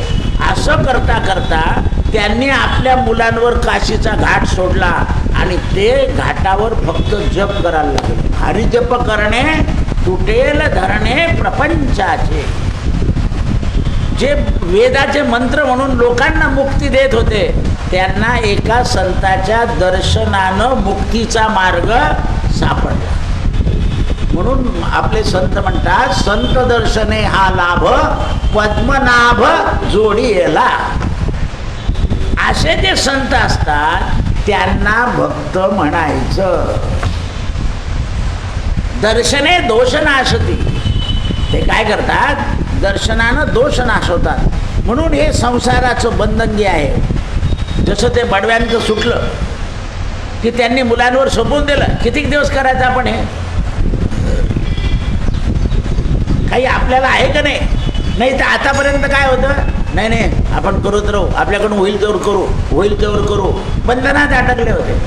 असं करता करता त्यांनी आपल्या मुलांवर काशीचा घाट सोडला आणि ते घाटावर फक्त जप करायला लागले. हरिजप करणे तुटेल धरणे प्रपंचाचे. जे वेदाचे मंत्र म्हणून लोकांना मुक्ती देत होते त्यांना एका संताच्या दर्शनानं मुक्तीचा मार्ग सापडला. म्हणून आपले संत म्हणतात, संत दर्शने हा लाभ पद्मनाभ जोडी येला. असे जे संत असतात त्यांना भक्त म्हणायचं. दर्शने दोष नाशती. ते काय करतात, दर्शनानं दोष नाशवतात. म्हणून हे संसाराचं बंधन जे आहे, जसं ते बडव्यांचं सुटलं की त्यांनी मुलांवर सोपवून दिलं. किती दिवस करायचं आपण हे, काही आपल्याला आहे का नाही. नाही तर आतापर्यंत काय होतं, नाही नाही आपण करत राहू, आपल्याकडून होईल तेवढं करू, होईल तेवढं करू, बंधनात अटकले होते.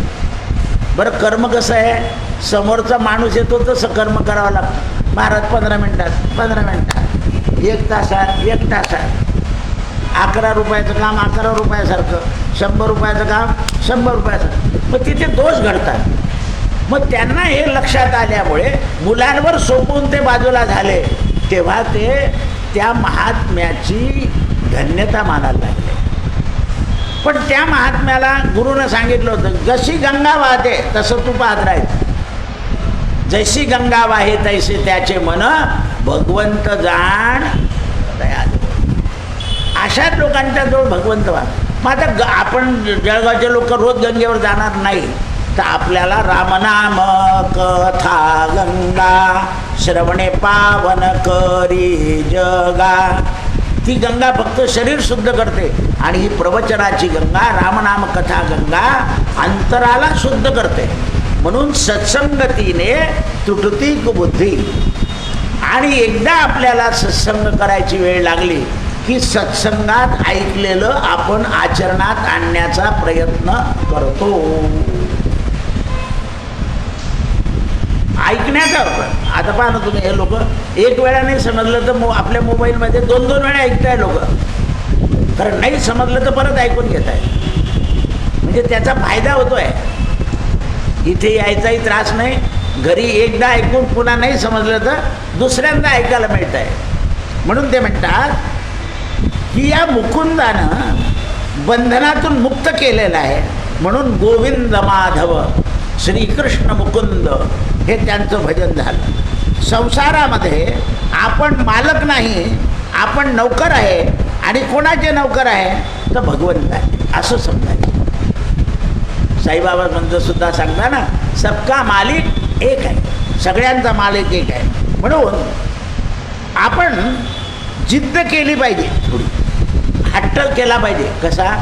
बरं कर्म कसं आहे, समोरचा माणूस येतो तसं कर्म करावं लागतं. महाराज 15 मिनिटात 15 मिनिटात, 1 तासात 1 तासात, 11 रुपयाचं काम 11 रुपयासारखं, 100 रुपयाचं काम 100 रुपयासारखं. मग तिथे दोष घडतात. मग त्यांना हे लक्षात आल्यामुळे मुलांवर सोपवून ते बाजूला झाले. तेव्हा ते त्या महात्म्याची धन्यता मानायला लागले. पण त्या महात्म्याला गुरुनं सांगितलं होतं, जशी गंगा वाहते तसं तू पाहत राहायचं. जशी गंगा वाहे तैसे त्याचे मन, भगवंत जाण दयाळू. अशाच लोकांच्या जवळ भगवंत वाहत. मग आता आपण जळगावचे लोक रोज गंगेवर जाणार नाही, तर आपल्याला रामनाम कथा गंगा श्रवणे पावन करी जगा. ती गंगा फक्त शरीर शुद्ध करते आणि ही प्रवचनाची गंगा, रामनाम कथा गंगा अंतराला शुद्ध करते. म्हणून सत्संगतीने तुटती बुद्धी. आणि एकदा आपल्याला सत्संग करायची वेळ लागली की सत्संगात ऐकलेलं आपण आचरणात आणण्याचा प्रयत्न करतो. ऐकण्याचा आता पहा ना तुम्ही, हे लोक एक वेळा नाही समजलं तर आपल्या मोबाईलमध्ये 2-2 वेळा ऐकताय लोक. कारण नाही समजलं तर परत ऐकून घेत आहे. म्हणजे त्याचा फायदा होतोय. इथे यायचाही त्रास नाही, घरी एकदा ऐकून पुन्हा नाही समजलं तर दुसऱ्यांदा ऐकायला मिळत आहे. म्हणून ते म्हणतात की या मुकुंदानं बंधनातून मुक्त केलेलं आहे. म्हणून गोविंद माधव श्रीकृष्ण मुकुंद हे त्यांचं भजन झालं. संसारामध्ये आपण मालक नाही, आपण नौकर आहे. आणि कोणाचे नौकर आहे तर भगवंत आहे असं समजायचं. साईबाबा संत सुद्धा सांगता ना, सबका मालिक एक आहे, सगळ्यांचा मालिक एक आहे. म्हणून आपण जिद्द केली पाहिजे, थोडी हट्ट केला पाहिजे. कसा,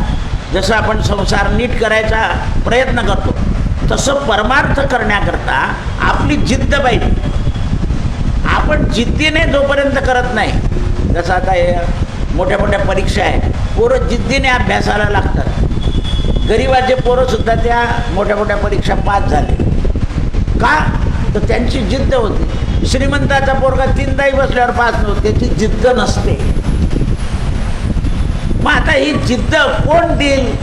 जसं आपण संसार नीट करायचा प्रयत्न करतो तसं परमार्थ करण्याकरता आपली जिद्द पाहिजे. आपण जिद्दीने जोपर्यंत करत नाही, जसं आता हे मोठ्या मोठ्या परीक्षा आहे, पोरं जिद्दीने अभ्यासाला लागतात. गरिबाचे पोरंसुद्धा त्या मोठ्या मोठ्या परीक्षा पास झाले का, तर त्यांची जिद्द होती. श्रीमंताचा पोरगा 3दाही बसल्यावर पास नव्हतं, त्याची जिद्द नसते. मग आता ही जिद्द कोण देईल,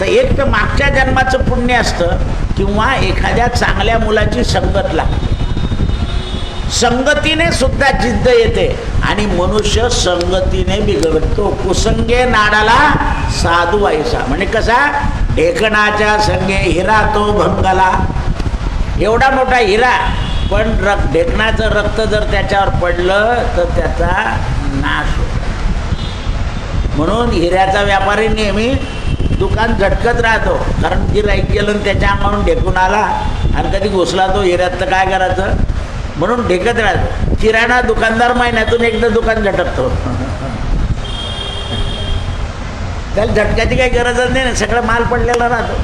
तर एक तर मागच्या जन्माचं पुण्य असतं किंवा एखाद्या चांगल्या मुलाची संगत लागते. संगतीने सुद्धा जिद्द येते आणि मनुष्य संगतीने बिघडतो. कुसंगे नाडाला साधू ऐसा. म्हणजे कसा, ढेकणाच्या संगे हिरा तो भंगला. एवढा मोठा हिरा पण ढेकणाचं रक्त जर त्याच्यावर पडलं तर त्याचा नाश होतो. म्हणून हिऱ्याचा व्यापारी नेहमी दुकान झटकत राहतो. कारण गिऱ्हाईक गेलं आणि त्याच्या अंगावरून ढेकून आला आणि कधी घुसला तो हिऱ्यात तर काय करायचं, म्हणून ढेकत राहतो. किराणा दुकानदार महिन्यातून एकदा दुकान झटकतो. त्याला झटकाची काही गरजच नाही ना, सगळं माल पडलेला राहतो.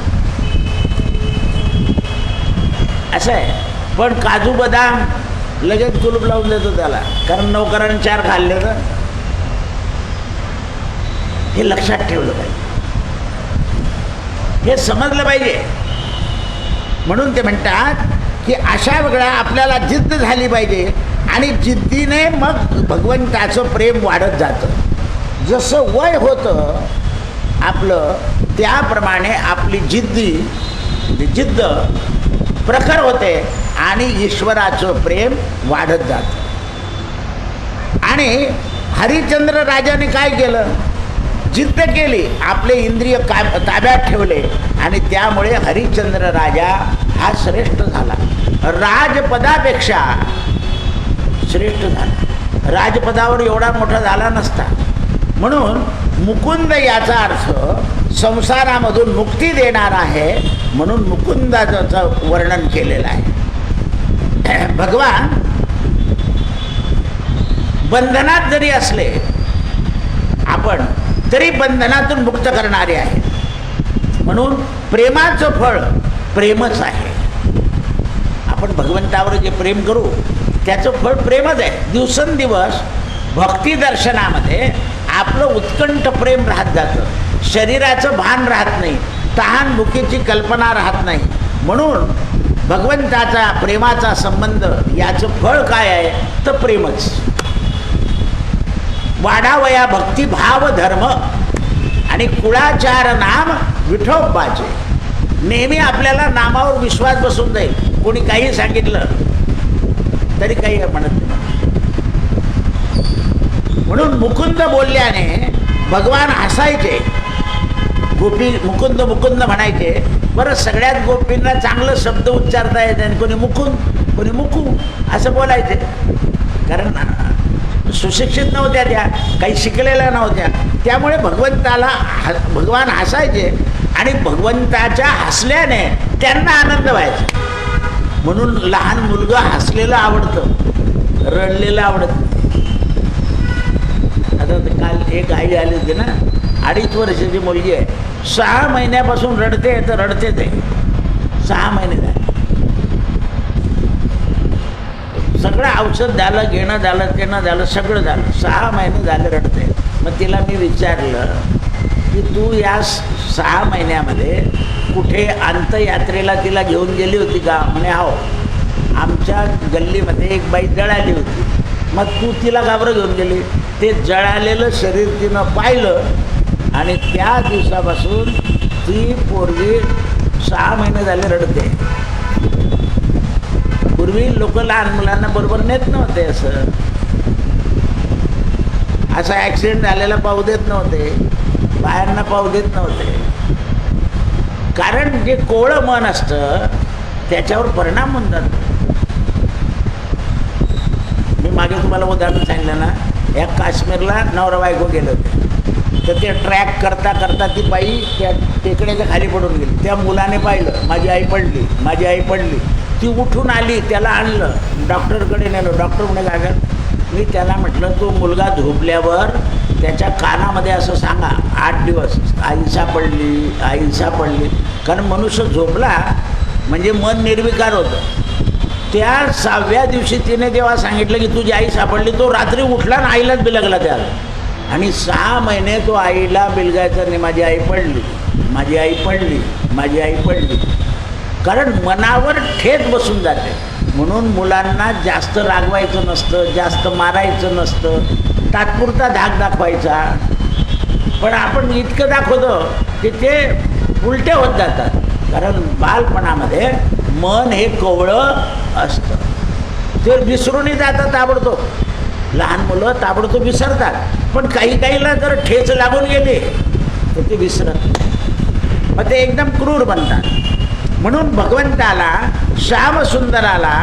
असं आहे. पण काजू बदाम लगेच कुलूप लावून देतो त्याला, कारण नोकरांनी 4 खाल्ले तर. हे लक्षात ठेवलं पाहिजे, हे समजलं पाहिजे. म्हणून ते म्हणतात की अशा वेळा आपल्याला जिद्द झाली पाहिजे आणि जिद्दीने मग भगवंताचं प्रेम वाढत जातं. जसं वय होतं आपलं त्याप्रमाणे आपली जिद्द प्रखर होते आणि ईश्वराचं प्रेम वाढत जातं. आणि हरिश्चंद्र राजाने काय केलं, जिद्द केली, आपले इंद्रिय ताब्यात ठेवले आणि त्यामुळे हरिश्चंद्र राजा हा श्रेष्ठ झाला. राजपदापेक्षा श्रेष्ठ झाला. राजपदावर एवढा मोठा झाला नसता. म्हणून मुकुंद याचा अर्थ संसारामधून मुक्ती देणार आहे. म्हणून मुकुंदाचं वर्णन केलेलं आहे. भगवान बंधनात जरी असले आपण तरी बंधनातून मुक्त करणारे आहे. म्हणून प्रेमाचं फळ प्रेमच आहे. आपण भगवंतावर जे प्रेम करू त्याचं फळ प्रेमच आहे. दिवसेंदिवस भक्ती दर्शनामध्ये आपलं उत्कंठ प्रेम राहत जातं. शरीराचं भान राहत नाही, तहान भुकेची कल्पना राहत नाही. म्हणून भगवंताचा प्रेमाचा संबंध याचं फळ काय आहे तर प्रेमच. वाढावया भक्तिभाव धर्म आणि कुळाचार नाम विठोबाचे. नेहमी आपल्याला नामावर विश्वास बसून जाईल. कोणी काही सांगितलं तरी काही म्हणत नाही. म्हणून मुकुंद बोलल्याने भगवान हसायचे. गोपी मुकुंद मुकुंद म्हणायचे. बरं, सगळ्यात गोपींना चांगलं शब्द उच्चारता येते आणि कोणी मुकुंद कोणी मुकू असं बोलायचे. कारण सुशिक्षित नव्हत्या, त्या काही शिकलेल्या नव्हत्या. त्यामुळे भगवान हसायचे आणि भगवंताच्या हसल्याने त्यांना आनंद व्हायचा. म्हणून लहान मुलगा हसलेलं आवडतं, रडलेलं आवडत नाही. आता काल एक आई आली होती ना, 2.5 वर्षाची मुलगी आहे, 6 महिन्यापासून रडते तर रडते ते 6 महिने झाले. सगळं औषध झालं, घेणं झालं, देणं झालं, सगळं झालं, 6 महिने झाले रडते. मग तिला मी विचारलं की तू या 6 महिन्यामध्ये कुठे अंत्ययात्रेला तिला घेऊन गेली होती का? म्हणे हो, आमच्या गल्लीमध्ये एक बाई जळाली होती. मग तू तिला घाबरं घेऊन गेली? ते जळालेलं शरीर तिनं पाहिलं आणि त्या दिवसापासून ती पोरगी 6 महिने झाले रडते. पूर्वी लोक लहान मुलांना बरोबर नेत नव्हते, असं ॲक्सिडेंट झालेला पाहू देत नव्हते, बायांना पाहू देत नव्हते. कारण जे कोवळं मन असतं त्याच्यावर परिणाम होऊन जातो. मी मागे तुम्हाला उदाहरण सांगितलं ना, या काश्मीरला नवरा बायको गेले होते, तर ते ट्रॅक करता करता ती बाई त्या टेकड्याच्या खाली पडून गेली. त्या मुलाने पाहिलं, माझी आई पडली, माझी आई पडली. ती उठून आली, त्याला आणलं, डॉक्टरकडे नेलं. डॉक्टर म्हणे काय? मी त्याला म्हटलं तो मुलगा झोपल्यावर त्याच्या कानामध्ये असं सांगा 8 दिवस, आई सापडली, आई सापडली. कारण मनुष्य झोपला म्हणजे मन निर्विकार होतं. त्या 6व्या दिवशी तिने जेव्हा सांगितलं की तुझी आई सापडली, तो रात्री उठला आणि आईलाच बिलगला त्याला. आणि 6 महिने तो आईला बिलगायचा नाही, माझी आई पडली, माझी आई पडली, माझी आई पडली. कारण मनावर ठेच बसून जाते. म्हणून मुलांना जास्त रागवायचं नसतं, जास्त मारायचं नसतं, तात्पुरता धाक दाखवायचा. पण आपण इतकं दाखवतो की ते उलटे होत जातात. कारण बालपणामध्ये मन हे कोवळं असतं, ते विसरूनही जातात ताबडतोब. लहान मुलं ताबडतोब विसरतात, पण काही काहीला जर ठेच लागून गेले तर ते विसरत नाही, मग ते एकदम क्रूर बनतात. म्हणून भगवंताला, श्यामसुंदराला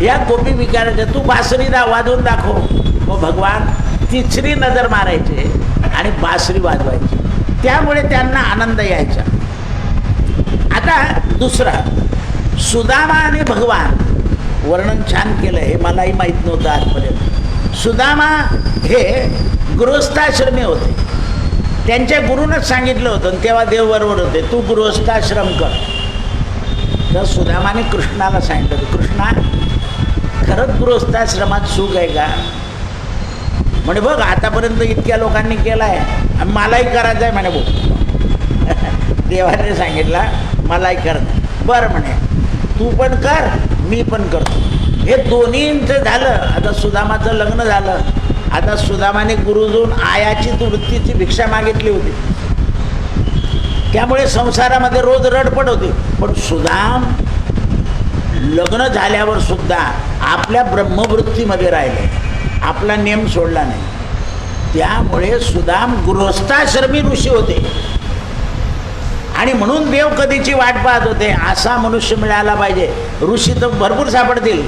या गोपी विकाराच्या तू बासरी वाजवून दाखव. मग भगवान तिसरी नजर मारायचे आणि बासरी वाजवायची, त्यामुळे त्यांना आनंद यायचा. आता दुसरा, सुदामा आणि भगवान वर्णन छान केलं, हे मलाही माहीत नव्हतं आजपर्यंत. सुदामा हे गृहस्थाश्रमी होते, त्यांच्या गुरूनच सांगितलं होतं, तेव्हा देव बरोबर होते, तू गृहस्थाश्रम कर. तर सुदामाने कृष्णाला सांगितलं, कृष्णा खरंच गृहस्थाश्रमात सुख आहे का? म्हणे बघ आतापर्यंत इतक्या लोकांनी केला आहे आणि मलाही करायचं आहे म्हणे. भाऊ देवाने सांगितला मलाही करायचं. बरं म्हणे तू पण कर, मी पण करतो. हे दोन्हींचं झालं. आता सुदामाचं लग्न झालं. आता सुदामाने गुरुजून आयाची वृत्तीची भिक्षा मागितली होती, त्यामुळे संसारामध्ये रोज रडपड होती. पण सुदाम लग्न झाल्यावर सुद्धा आपल्या ब्रह्मवृत्तीमध्ये राहिले, आपला नेम सोडला नाही. त्यामुळे सुदाम गृहस्थाश्रमी ऋषी होते. आणि म्हणून देव कधीची वाट पाहत होते, असा मनुष्य मिळाला पाहिजे. ऋषी तर भरपूर सापडतील,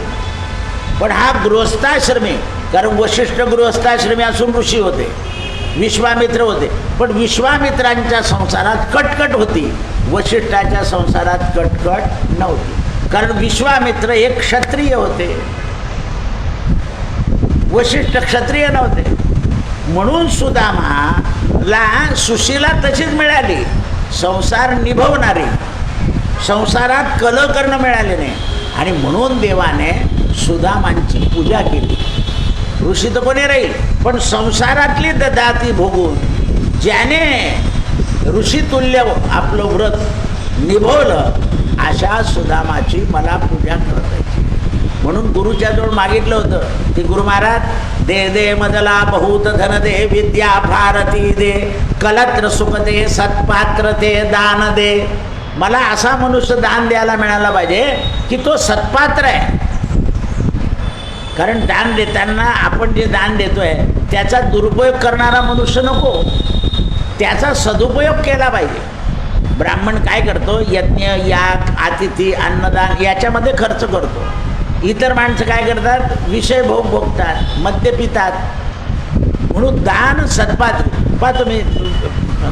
पण हा गृहस्थाश्रमी. कारण वशिष्ठ गृहस्थाश्रमी असून ऋषी होते, विश्वामित्र होते, पण विश्वामित्रांच्या संसारात कटकट होती, वशिष्ठाच्या संसारात कटकट नव्हती. कारण विश्वामित्र एक क्षत्रिय होते, वशिष्ठ क्षत्रिय नव्हते. म्हणून सुदामाला सुशीला तशीच मिळाली, संसार निभवणारी, संसारात कलह करणं मिळाले नाही. आणि म्हणून देवाने सुदामांची पूजा केली. ऋषी तर कोणी राहील, पण संसारातली ददाती भोगून ज्याने ऋषितुल्य आपलं व्रत निभवलं, अशा सुदामाची मला पूजा करायची. म्हणून गुरुच्या जवळ मागितलं होतं की गुरु महाराज दे दे मदला बहुत धन दे, विद्या भारती दे, कलत्र सुख दे, सत्पात्र दे, दान दे. मला असा मनुष्य दान द्यायला मिळाला पाहिजे की तो सत्पात्र आहे. कारण दान देताना आपण जे दान देतोय त्याचा दुरुपयोग करणारा मनुष्य नको, त्याचा सदुपयोग केला पाहिजे. ब्राह्मण काय करतो, यज्ञ, याग, अतिथी, अन्नदान याच्यामध्ये खर्च करतो. इतर माणसं काय करतात, विषय भोग भोगतात, मद्य पितात. म्हणून दान सत्पात्र. पहा तुम्ही,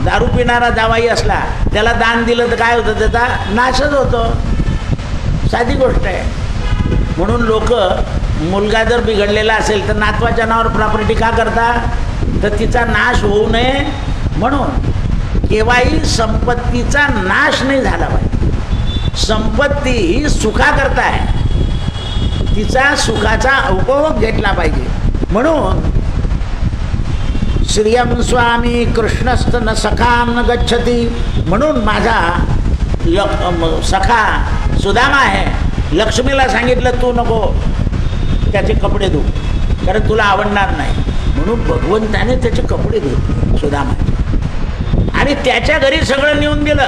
दारू पिणारा जावाई असला त्याला दान दिलं तर काय होतं, त्याचा नाशच होतो. साधी गोष्ट आहे. म्हणून लोक मुलगा जर बिघडलेला असेल तर नातवाच्या नावावर प्रॉपर्टी का करता? तर तिचा नाश होऊ नये म्हणून. केव्हाही संपत्तीचा नाश नाही झाला पाहिजे. संपत्ती ही सुखाकरता आहे, तिचा सुखाचा उपभोग घेतला पाहिजे. म्हणून श्रियं स्वामी कृष्णस्त न सखाम न गच्छती. म्हणून माझा सखा सुदामा आहे. लक्ष्मीला सांगितलं तू नको त्याचे कपडे धु, कारण तुला आवडणार नाही. म्हणून भगवंताने त्याचे कपडे धुतले सुदामाचे आणि त्याच्या घरी सगळं नेऊन दिलं.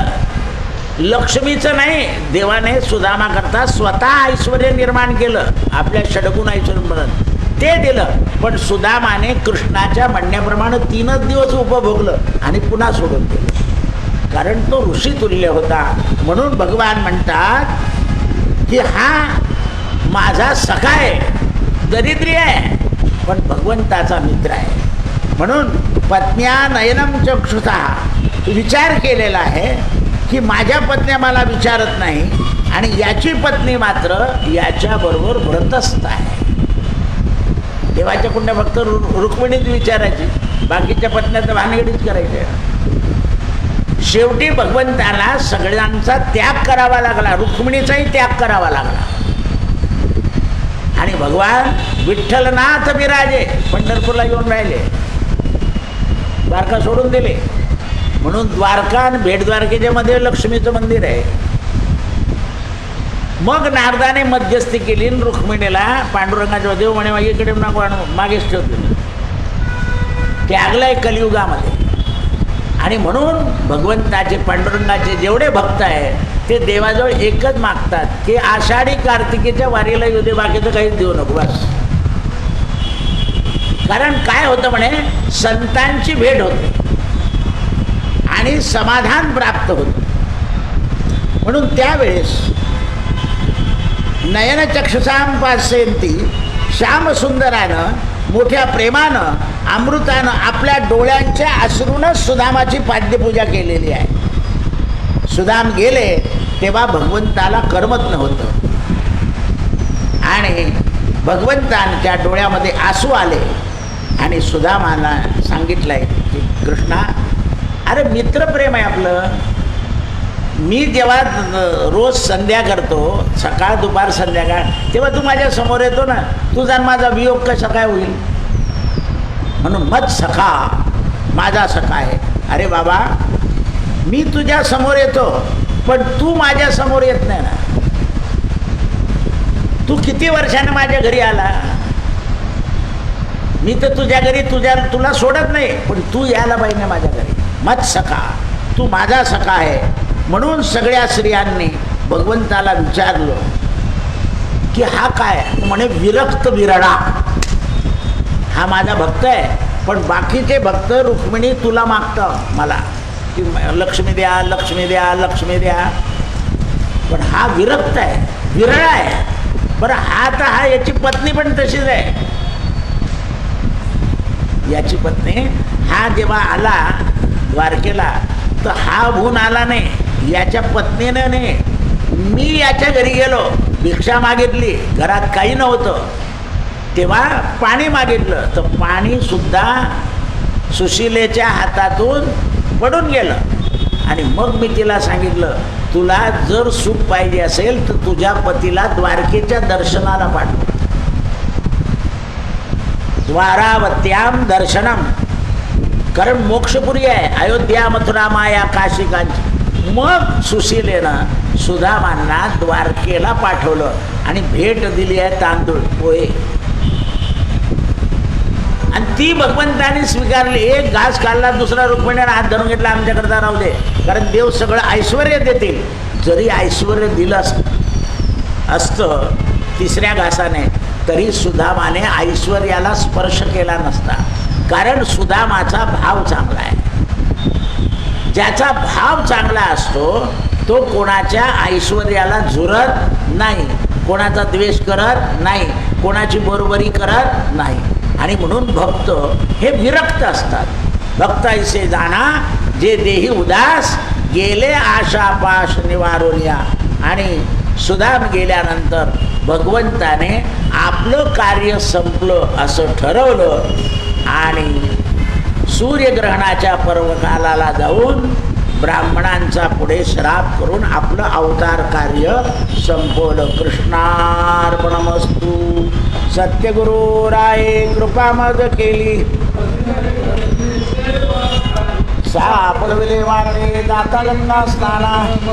लक्ष्मीचं नाही, देवाने सुदामा करता स्वतः ऐश्वर निर्माण केलं, आपल्या षडगुण ऐश्वर ते दिलं. पण सुदामाने कृष्णाच्या म्हणण्याप्रमाणे 3च दिवस उपभोगलं आणि पुन्हा सोडून दिलं, कारण तो ऋषितुल्य होता. म्हणून भगवान म्हणतात की हा माझा सखा आहे, दरिद्री आहे पण भगवंताचा मित्र आहे. म्हणून पत्न्या नयनम चक्षुषा विचार केलेला आहे की माझ्या पत्न्या मला विचारत नाही आणि याची पत्नी मात्र याच्याबरोबर व्रतस्थ आहे. देवाच्या कुंड्या फक्त रुक्मिणीच विचारायची, बाकीच्या पत्न्या तर भानगडीच करायच्या. शेवटी भगवंताला सगळ्यांचा त्याग करावा लागला, रुक्मिणीचाही त्याग करावा लागला. आणि भगवान विठ्ठलनाथ विराजे पंढरपूरला येऊन राहिले, द्वारका सोडून दिले. म्हणून द्वारका आणि भेटद्वारकेच्या मध्ये लक्ष्मीचं मंदिर आहे. मग नारदाने मध्यस्थी केली, रुक्मिणीला पांडुरंगाच्या देव म्हणे इकडे नको आणू, मागेच ठेवते, त्यागलाय कलियुगामध्ये. आणि म्हणून भगवंताचे पांडुरंगाचे जेवढे भक्त आहेत ते देवाजवळ एकच मागतात की आषाढी कार्तिकेच्या वारीला येऊ दे, बाकीचं काहीच देऊ नको बस. कारण काय होतं म्हणे, संतांची भेट होते आणि समाधान प्राप्त होतं. म्हणून त्यावेळेस नयनचक्षुषाम पास्यन्ति श्यामसुंदरानं मोठ्या प्रेमानं अमृतानं आपल्या डोळ्यांच्या अश्रूनच सुदामाची पाद्यपूजा केलेली आहे. सुदाम गेले तेव्हा भगवंताला करमत नव्हतं आणि भगवंतांच्या डोळ्यामध्ये आसू आले आणि सुदामाला सांगितलंय की कृष्णा, अरे मित्रप्रेम आहे आपलं. मी जेव्हा रोज संध्या करतो, सकाळ दुपार संध्याकाळ, तेव्हा तू माझ्या समोर येतो ना, तुझा माझा वियोग कसा काय होईल. म्हणून मत सखा, माझा सखा आहे. अरे बाबा, मी तुझ्या समोर येतो पण तू माझ्या समोर येत नाही ना. तू किती वर्षानं माझ्या घरी आला, मी तर तुझ्या घरी तुला सोडत नाही, पण तू यायला पाहिजे माझ्या घरी. मत सखा, तू माझा सखा आहे. म्हणून सगळ्या स्त्रियांनी भगवंताला विचारलं की हा काय. म्हणे विरक्त विरळा, हा माझा भक्त आहे, पण बाकीचे भक्त रुक्मिणी तुला मागतं मला की लक्ष्मी द्या, लक्ष्मी द्या, लक्ष्मी द्या. पण हा विरक्त आहे, विरळा आहे. बरं हा तर हा याची पत्नी पण तशीच आहे. याची पत्नी हा जेव्हा आला द्वारकेला तर हा भून आला नाही, याच्या पत्नीने नाही. मी याच्या घरी गेलो, भिक्षा मागितली, घरात काही नव्हतं, तेव्हा पाणी मागितलं तर पाणी सुद्धा सुशीलेच्या हातातून पडून गेलं. आणि मग मी तिला सांगितलं, तुला जर सुख पाहिजे असेल तर तुझ्या पतीला द्वारकेच्या दर्शनाला पाठव. द्वारावत्याम दर्शनम, कारण मोक्षपुरी आहे, अयोध्या मथुरा माया काशी कांची. मग सुशीलेनं सुदामांना द्वारकेला पाठवलं आणि भेट दिली आहे तांदूळ पोहे, आणि ती भगवंताने स्वीकारली. एक घास खाल्ला, दुसरा रुक्मिणीने हात धरून घेतला, आमच्याकरता राहू दे, कारण देव सगळं ऐश्वर देतील. जरी ऐश्वर दिलं असतं तिसऱ्या घासाने तरी सुदामाने ऐश्वर्याला स्पर्श केला नसता, कारण सुदामाचा भाव चांगला आहे. ज्याचा भाव चांगला असतो तो कोणाच्या ऐश्वर्याला झुरत नाही, कोणाचा द्वेष करत नाही, कोणाची बरोबरी करत नाही. आणि म्हणून भक्त हे विरक्त असतात. भक्त ऐसे जाणा जे देही उदास, गेले आशा पाश निवारोनिया. आणि सुदाम गेल्यानंतर भगवंताने आपलं कार्य संपलं असं ठरवलं आणि सूर्यग्रहणाच्या पर्वकालाला जाऊन ब्राह्मणांचा पुढे श्राप करून आपलं अवतार कार्य संपवलं. कृष्णार्पणमस्तु. सत्यगुरु राये कृपामद केली सापडविले वारणे दाता गंगा स्नाना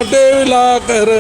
देवीला कर